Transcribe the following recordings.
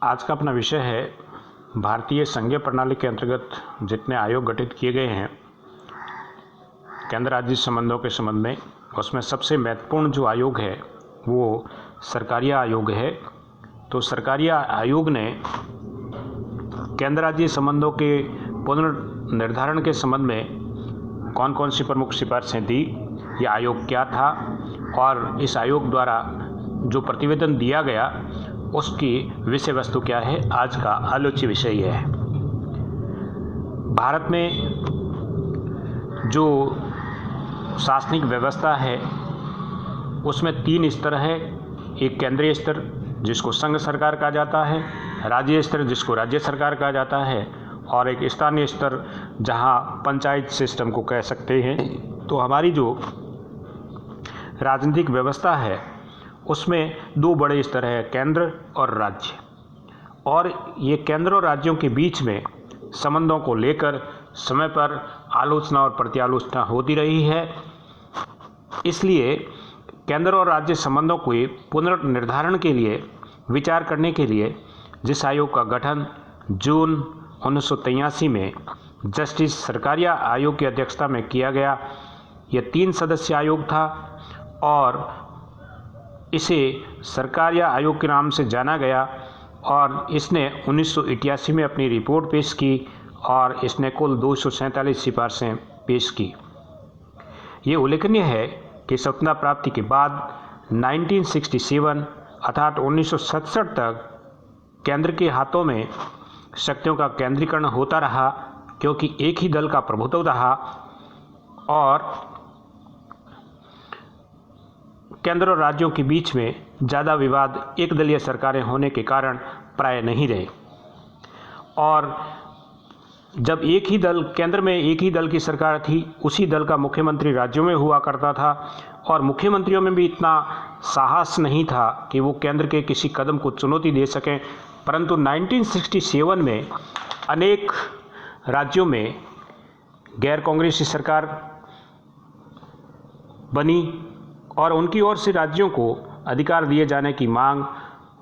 आज का अपना विषय है भारतीय संघीय प्रणाली के अंतर्गत जितने आयोग गठित किए गए हैं केंद्र राज्य संबंधों के संबंध में, उसमें सबसे महत्वपूर्ण जो आयोग है वो सरकारीय आयोग है। तो सरकारीय आयोग ने केंद्र राज्य संबंधों के पुनर्निर्धारण के संबंध में कौन कौन सी प्रमुख सिफारिशें दी, यह आयोग क्या था और इस आयोग द्वारा जो प्रतिवेदन दिया गया उसकी विषय वस्तु क्या है, आज का आलोच्य विषय यह है। भारत में जो शासनिक व्यवस्था है उसमें 3 स्तर है। एक केंद्रीय स्तर जिसको संघ सरकार कहा जाता है, राज्य स्तर जिसको राज्य सरकार कहा जाता है और एक स्थानीय स्तर जहां पंचायत सिस्टम को कह सकते हैं। तो हमारी जो राजनीतिक व्यवस्था है उसमें 2 बड़े स्तर है, केंद्र और राज्य। और ये केंद्र और राज्यों के बीच में संबंधों को लेकर समय पर आलोचना और प्रत्यालोचना होती रही है। इसलिए केंद्र और राज्य संबंधों के पुनर्निर्धारण के लिए विचार करने के लिए जिस आयोग का गठन जून 1983 में जस्टिस सरकारिया आयोग की अध्यक्षता में किया गया, यह 3 सदस्यीय आयोग था और इसे सरकारिया आयोग के नाम से जाना गया और इसने 1988 में अपनी रिपोर्ट पेश की और इसने कुल 247 सिफारिशें पेश की। ये उल्लेखनीय है कि स्वतंत्रता प्राप्ति के बाद 1967 अर्थात 1967 तक केंद्र के हाथों में शक्तियों का केंद्रीकरण होता रहा, क्योंकि एक ही दल का प्रभुत्व रहा और केंद्र और राज्यों के बीच में ज़्यादा विवाद एक दलीय सरकारें होने के कारण प्राय नहीं रहे। और जब एक ही दल केंद्र में एक ही दल की सरकार थी, उसी दल का मुख्यमंत्री राज्यों में हुआ करता था और मुख्यमंत्रियों में भी इतना साहस नहीं था कि वो केंद्र के किसी कदम को चुनौती दे सकें। परंतु 1967 में अनेक राज्यों में गैर कांग्रेसी सरकार बनी और उनकी ओर से राज्यों को अधिकार दिए जाने की मांग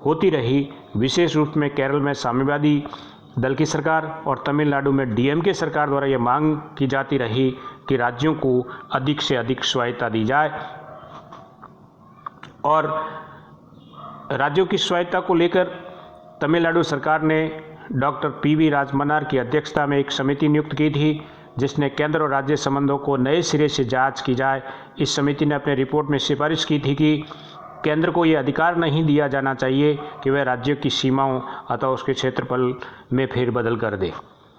होती रही। विशेष रूप में केरल में साम्यवादी दल की सरकार और तमिलनाडु में डीएमके सरकार द्वारा यह मांग की जाती रही कि राज्यों को अधिक से अधिक स्वायत्तता दी जाए। और राज्यों की स्वायत्तता को लेकर तमिलनाडु सरकार ने डॉक्टर पीवी राजमन्नार की अध्यक्षता में एक समिति नियुक्त की थी, जिसने केंद्र और राज्य संबंधों को नए सिरे से जांच की जाए। इस समिति ने अपने रिपोर्ट में सिफारिश की थी कि केंद्र को ये अधिकार नहीं दिया जाना चाहिए कि वह राज्यों की सीमाओं अथवा उसके क्षेत्रफल में फेरबदल कर दे।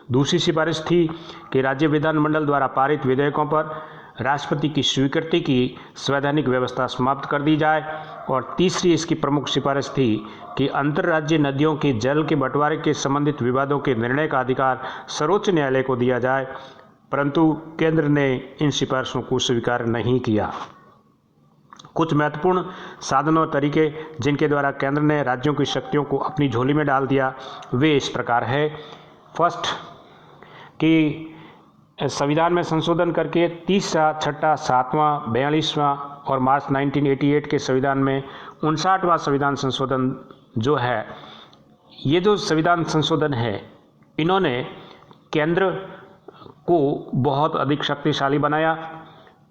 दूसरी सिफारिश थी कि राज्य विधानमंडल द्वारा पारित विधेयकों पर राष्ट्रपति की स्वीकृति की संवैधानिक व्यवस्था समाप्त कर दी जाए। और तीसरी इसकी प्रमुख सिफारिश थी कि अंतर्राज्यीय नदियों के जल के बंटवारे के संबंधित विवादों के निर्णय का अधिकार सर्वोच्च न्यायालय को दिया जाए, परंतु केंद्र ने इन सिफारिशों को स्वीकार नहीं किया। कुछ महत्वपूर्ण साधन और तरीके जिनके द्वारा केंद्र ने राज्यों की शक्तियों को अपनी झोली में डाल दिया वे इस प्रकार है। फर्स्ट कि संविधान में संशोधन करके 3रा, 6ठा, 7वां, 42वां और मार्च 1988 के संविधान में 59वां संविधान संशोधन जो है, ये जो संविधान संशोधन है इन्होंने केंद्र को बहुत अधिक शक्तिशाली बनाया।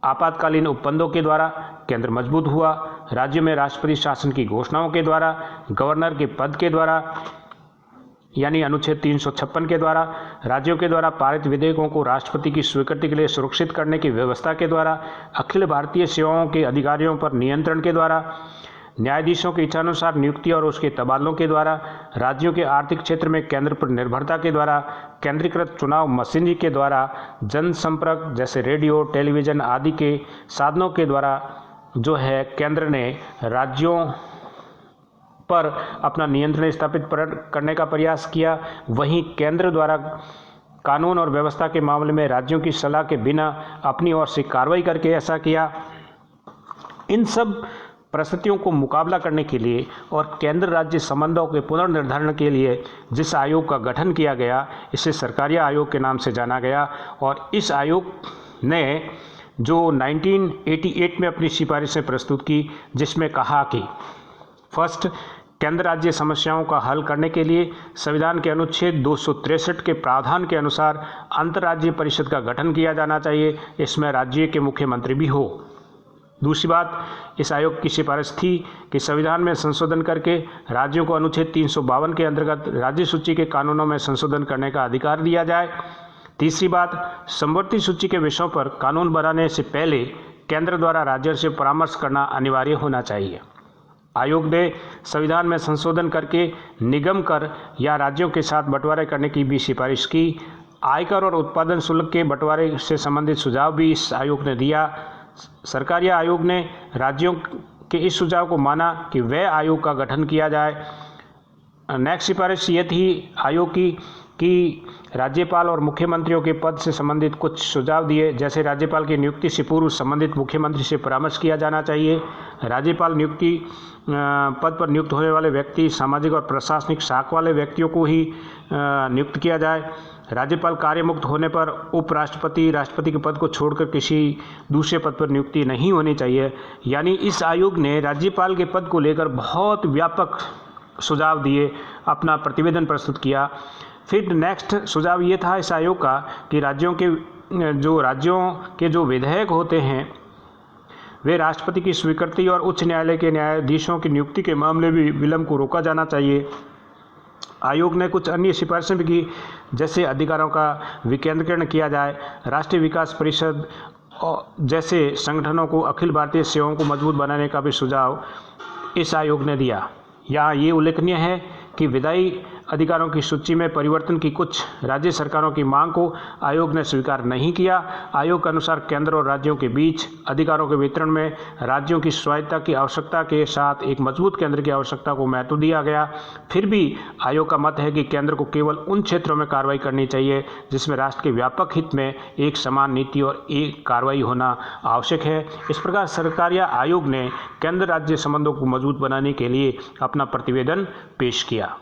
आपातकालीन उपबंधों के द्वारा केंद्र मजबूत हुआ। राज्यों में राष्ट्रपति शासन की घोषणाओं के द्वारा, गवर्नर के पद के द्वारा यानी अनुच्छेद 356 के द्वारा, राज्यों के द्वारा पारित विधेयकों को राष्ट्रपति की स्वीकृति के लिए सुरक्षित करने की व्यवस्था के द्वारा, अखिल भारतीय सेवाओं के अधिकारियों पर नियंत्रण के द्वारा, न्यायाधीशों की इच्छानुसार नियुक्ति और उसके तबादलों के द्वारा, राज्यों के आर्थिक क्षेत्र में केंद्र पर निर्भरता के द्वारा, केंद्रीकृत चुनाव मशीनरी के द्वारा, जनसंपर्क जैसे रेडियो, टेलीविज़न आदि के साधनों के द्वारा जो है केंद्र ने राज्यों पर अपना नियंत्रण स्थापित करने का प्रयास किया। वहीं केंद्र द्वारा कानून और व्यवस्था के मामले में राज्यों की सलाह के बिना अपनी ओर से कार्रवाई करके ऐसा किया। इन सब परिस्थितियों को मुकाबला करने के लिए और केंद्र राज्य संबंधों के पुनर्निर्धारण के लिए जिस आयोग का गठन किया गया, इसे सरकारीय आयोग के नाम से जाना गया। और इस आयोग ने जो 1988 में अपनी सिफारिशें प्रस्तुत की, जिसमें कहा कि फर्स्ट, केंद्र राज्य समस्याओं का हल करने के लिए संविधान के अनुच्छेद 263 के प्रावधान के अनुसार अंतर्राज्यीय परिषद का गठन किया जाना चाहिए। इसमें राज्य के मुख्यमंत्री भी हो। दूसरी बात, इस आयोग की सिफारिश थी कि संविधान में संशोधन करके राज्यों को अनुच्छेद 352 के अंतर्गत राज्य सूची के कानूनों में संशोधन करने का अधिकार दिया जाए। तीसरी बात, समवर्ती सूची के विषयों पर कानून बनाने से पहले केंद्र द्वारा राज्यों से परामर्श करना अनिवार्य होना चाहिए। आयोग ने संविधान में संशोधन करके निगम कर या राज्यों के साथ बंटवारे करने की भी सिफारिश की। आयकर और उत्पादन शुल्क के बंटवारे से संबंधित सुझाव भी इस आयोग ने दिया। सरकारी आयोग ने राज्यों के इस सुझाव को माना कि वह आयोग का गठन किया जाए। नेक्स्ट सिफारिश ये थी आयोग की कि राज्यपाल और मुख्यमंत्रियों के पद से संबंधित कुछ सुझाव दिए, जैसे राज्यपाल की नियुक्ति से पूर्व संबंधित मुख्यमंत्री से परामर्श किया जाना चाहिए। राज्यपाल नियुक्ति पद पर नियुक्त होने वाले व्यक्ति सामाजिक और प्रशासनिक साख वाले व्यक्तियों को ही नियुक्त किया जाए। राज्यपाल कार्यमुक्त होने पर उपराष्ट्रपति राष्ट्रपति के पद को छोड़कर किसी दूसरे पद पर नियुक्ति नहीं होनी चाहिए। यानी इस आयोग ने राज्यपाल के पद को लेकर बहुत व्यापक सुझाव दिए, अपना प्रतिवेदन प्रस्तुत किया। फिर नेक्स्ट सुझाव ये था इस आयोग का कि राज्यों के जो विधेयक होते हैं वे राष्ट्रपति की स्वीकृति और उच्च न्यायालय के न्यायाधीशों की नियुक्ति के मामले में विलंब को रोका जाना चाहिए। आयोग ने कुछ अन्य सिफारिशें भी की, जैसे अधिकारों का विकेंद्रीकरण किया जाए, राष्ट्रीय विकास परिषद जैसे संगठनों को अखिल भारतीय सेवाओं को मजबूत बनाने का भी सुझाव इस आयोग ने दिया। यहाँ ये उल्लेखनीय है कि विधायी अधिकारों की सूची में परिवर्तन की कुछ राज्य सरकारों की मांग को आयोग ने स्वीकार नहीं किया। आयोग के अनुसार केंद्र और राज्यों के बीच अधिकारों के वितरण में राज्यों की स्वायत्तता की आवश्यकता के साथ एक मजबूत केंद्र की आवश्यकता को महत्व दिया गया। फिर भी आयोग का मत है कि केंद्र को केवल उन क्षेत्रों में कार्रवाई करनी चाहिए जिसमें राष्ट्र के व्यापक हित में एक समान नीति और एक कार्रवाई होना आवश्यक है। इस प्रकार सरकारी आयोग ने केंद्र राज्य संबंधों को मजबूत बनाने के लिए अपना प्रतिवेदन पेश किया।